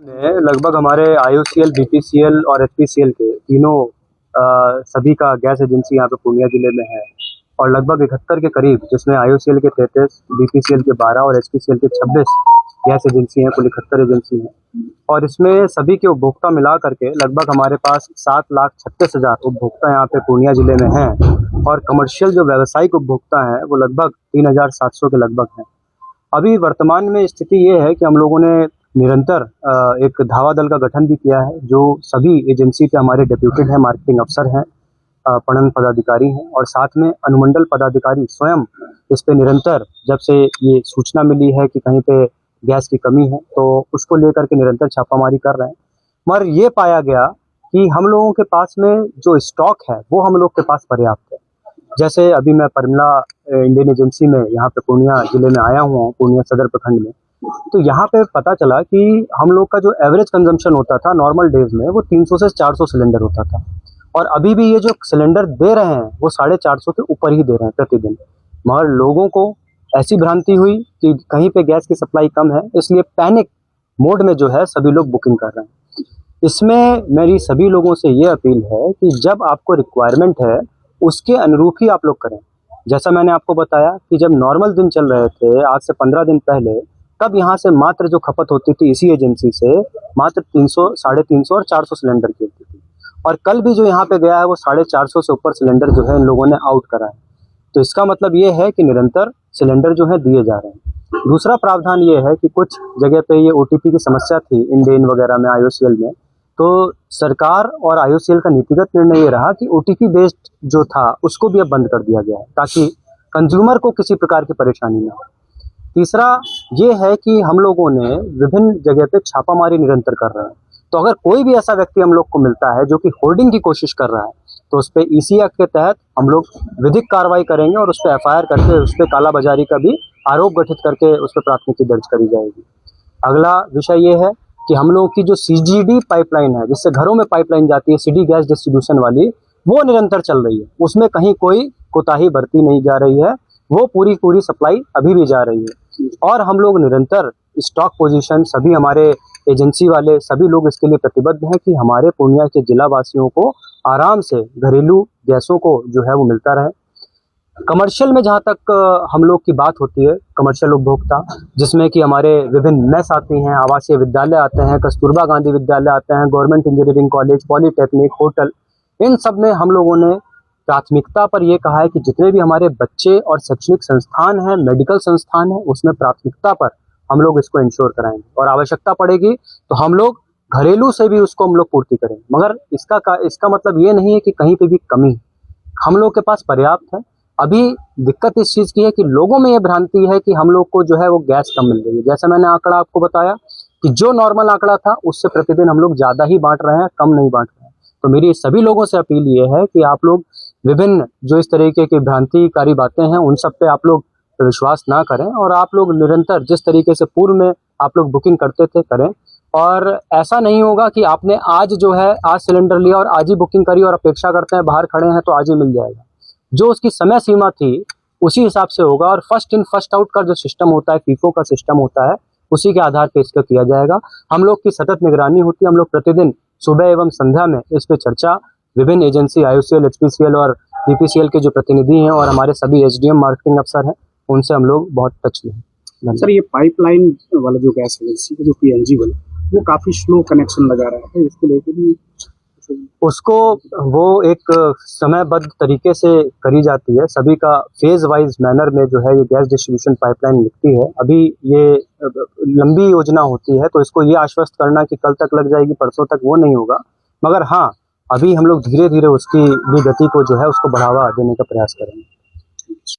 लगभग हमारे IOCL, BPCL और HPCL के तीनों सभी का गैस एजेंसी यहाँ पे पूर्णिया जिले में है और लगभग 71 के करीब, जिसमें IOCL के 33, BPCL के 12 और HPCL के 26 गैस एजेंसी हैं। कुल 71 एजेंसी हैं और इसमें सभी के उपभोक्ता मिला करके लगभग हमारे पास 7,36,000 उपभोक्ता यहाँ पे पूर्णिया जिले में हैं और कमर्शियल जो व्यावसायिक उपभोक्ता हैं वो लगभग 3,700 के लगभग हैं। अभी वर्तमान में स्थिति ये है कि हम लोगों ने निरंतर एक धावा दल का गठन भी किया है, जो सभी एजेंसी पे हमारे डेप्यूटेड हैं, मार्केटिंग अफसर हैं, पणन पदाधिकारी हैं और साथ में अनुमंडल पदाधिकारी स्वयं इस पे निरंतर, जब से ये सूचना मिली है कि कहीं पे गैस की कमी है तो उसको लेकर के निरंतर छापामारी कर रहे हैं। मगर ये पाया गया कि हम लोगों के पास में जो स्टॉक है वो हम लोग के पास पर्याप्त है। जैसे अभी मैं परिमला इंडियन एजेंसी में यहाँ पे पूर्णिया जिले में आया हुआ हूँ, पूर्णिया सदर प्रखंड में, तो यहाँ पे पता चला कि हम लोग का जो एवरेज कंजम्पशन होता था नॉर्मल डेज में वो 300 से 400 सिलेंडर होता था और अभी भी ये जो सिलेंडर दे रहे हैं वो 450 के ऊपर ही दे रहे हैं प्रतिदिन। मगर लोगों को ऐसी भ्रांति हुई कि कहीं पे गैस की सप्लाई कम है, इसलिए पैनिक मोड में जो है सभी लोग बुकिंग कर रहे हैं। इसमें मेरी सभी लोगों से ये अपील है कि जब आपको रिक्वायरमेंट है उसके अनुरूप ही आप लोग करें। जैसा मैंने आपको बताया कि जब नॉर्मल दिन चल रहे थे आज से 15 दिन पहले, तब यहाँ से मात्र जो खपत होती थी इसी एजेंसी से मात्र 300, 350 और 400 सिलेंडर की होती थी और कल भी जो यहाँ पे गया है वो 450 से ऊपर सिलेंडर जो है इन लोगों ने आउट करा है। तो इसका मतलब ये है कि निरंतर सिलेंडर जो है दिए जा रहे हैं। दूसरा प्रावधान ये है कि कुछ जगह पे ये OTP की समस्या थी इंडेन वगैरह में, IOCL में, तो सरकार और IOCL का नीतिगत निर्णय ये रहा कि OTP बेस्ड जो था उसको भी अब बंद कर दिया गया है ताकि कंज्यूमर को किसी प्रकार की परेशानी ना हो। तीसरा ये है कि हम लोगों ने विभिन्न जगह पे छापामारी निरंतर कर रहे हैं, तो अगर कोई भी ऐसा व्यक्ति हम लोग को मिलता है जो कि होर्डिंग की कोशिश कर रहा है तो उस पर EC एक्ट के तहत हम लोग विधिक कार्रवाई करेंगे और उस पर FIR करके उस पर कालाबाजारी का भी आरोप गठित करके उस पर प्राथमिकी दर्ज करी जाएगी। अगला विषय ये है कि हम लोगों की जो CGD पाइपलाइन है, जिससे घरों में पाइपलाइन जाती है, सिटी गैस डिस्ट्रीब्यूशन वाली, वो निरंतर चल रही है, उसमें कहीं कोई कोताही बरती नहीं जा रही है, वो पूरी सप्लाई अभी भी जा रही है और हम लोग निरंतर स्टॉक पोजीशन, सभी हमारे एजेंसी वाले सभी लोग इसके लिए प्रतिबद्ध हैं कि हमारे पूर्णिया के जिला वासियों को आराम से घरेलू गैसों को जो है वो मिलता रहे। कमर्शियल में जहाँ तक हम लोग की बात होती है, कमर्शियल उपभोक्ता जिसमें कि हमारे विभिन्न मेस आती हैं, आवासीय विद्यालय आते हैं, कस्तूरबा गांधी विद्यालय आते हैं, government engineering college, polytechnic, hotel, इन सब में हम लोगों ने प्राथमिकता पर यह कहा है कि जितने भी हमारे बच्चे और शैक्षणिक संस्थान हैं, मेडिकल संस्थान हैं, उसमें प्राथमिकता पर हम लोग इसको इंश्योर कराएंगे और आवश्यकता पड़ेगी तो हम लोग घरेलू से भी उसको हम लोग पूर्ति करेंगे। मगर इसका मतलब ये नहीं है कि कहीं पे भी कमी है, हम लोग के पास पर्याप्त है। अभी दिक्कत इस चीज़ की है कि लोगों में ये भ्रांति है कि हम लोग को जो है वो गैस कम मिल रही है। जैसे मैंने आंकड़ा आपको बताया कि जो नॉर्मल आंकड़ा था उससे प्रतिदिन हम लोग ज़्यादा ही बांट रहे हैं, कम नहीं बांट रहे हैं। तो मेरी सभी लोगों से अपील ये है कि आप लोग विभिन्न जो इस तरीके की भ्रांतिकारी बातें हैं उन सब पे आप लोग विश्वास ना करें और आप लोग निरंतर जिस तरीके से पूर्व में आप लोग बुकिंग करते थे करें। और ऐसा नहीं होगा कि आपने आज जो है आज सिलेंडर लिया और आज ही बुकिंग करी और अपेक्षा करते हैं बाहर खड़े हैं तो आज ही मिल जाएगा। जो उसकी समय सीमा थी उसी हिसाब से होगा और फर्स्ट इन फर्स्ट आउट का जो सिस्टम होता है, FIFO का सिस्टम होता है, उसी के आधार पर इसका किया जाएगा। हम लोग की सतत निगरानी होती है, हम लोग प्रतिदिन सुबह एवं संध्या में इस पे चर्चा विभिन्न एजेंसी IOCL, HPCL और BPCL के जो प्रतिनिधि हैं और हमारे सभी SDM मार्केटिंग अफसर हैं उनसे हम लोग बहुत टच में हैं। सर, ये पाइपलाइन वाला जो गैस एजेंसी जो PNG वाला वो काफ़ी स्लो कनेक्शन लगा रहा है, इसको लेकर भी उसको वो एक समयबद्ध तरीके से करी जाती है, सभी का फेज वाइज मैनर में जो है ये गैस डिस्ट्रीब्यूशन पाइपलाइन लिखती है। अभी ये लंबी योजना होती है तो इसको ये आश्वस्त करना कि कल तक लग जाएगी, परसों तक, वो नहीं होगा। मगर हाँ, अभी हम लोग धीरे धीरे उसकी भी गति को जो है उसको बढ़ावा देने का प्रयास करेंगे।